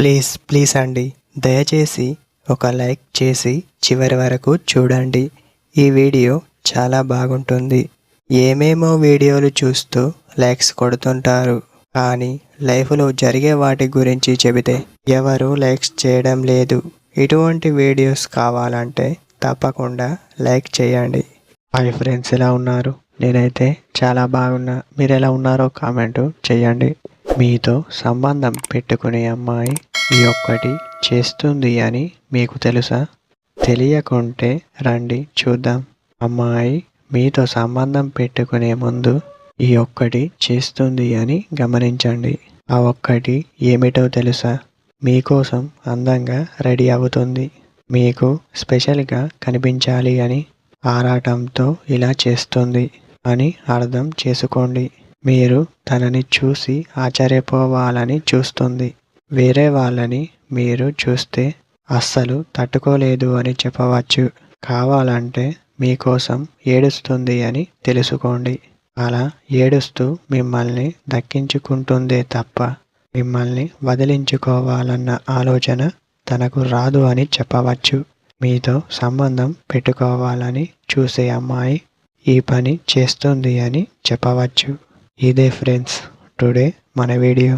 Please అండి, దయచేసి ఒక లైక్ చేసి చివరి వరకు చూడండి. ఈ వీడియో చాలా బాగుంటుంది. ఏమేమో వీడియోలు చూస్తూ లైక్స్ కొడుతుంటారు, కానీ లైఫ్లో జరిగే వాటి గురించి చెబితే ఎవరు లైక్స్ చేయడం లేదు. ఇటువంటి వీడియోస్ కావాలంటే తప్పకుండా లైక్ చేయండి. హాయ్ ఫ్రెండ్స్, ఎలా ఉన్నారు? నేనైతే చాలా బాగున్నా. మీరు ఎలా ఉన్నారో కామెంట్ చేయండి. మీతో సంబంధం పెట్టుకునే అమ్మాయి ఈ ఒక్కటి చేస్తుంది అని మీకు తెలుసా? తెలియకుంటే రండి చూద్దాం. అమ్మాయి మీతో సంబంధం పెట్టుకునే ముందు ఈ ఒక్కటి చేస్తుంది అని గమనించండి. ఆ ఒక్కటి ఏమిటో తెలుసా? మీకోసం అందంగా రెడీ అవుతుంది. మీకు స్పెషల్గా కనిపించాలి అని ఆరాటంతో ఇలా చేస్తుంది అని అర్థం చేసుకోండి. మీరు తనని చూసి ఆశ్చర్యపోవాలని చూస్తుంది. వేరే వాళ్ళని మీరు చూస్తే అస్సలు తట్టుకోలేదు అని చెప్పవచ్చు. కావాలంటే మీకోసం ఏడుస్తుంది అని తెలుసుకోండి. అలా ఏడుస్తూ మిమ్మల్ని దక్కించుకుంటుందే తప్ప మిమ్మల్ని వదిలించుకోవాలన్న ఆలోచన తనకు రాదు అని చెప్పవచ్చు. మీతో సంబంధం పెట్టుకోవాలని చూసే అమ్మాయి ఈ పని చేస్తుంది అని చెప్పవచ్చు. ఇదే ఫ్రెండ్స్ టుడే మన వీడియో.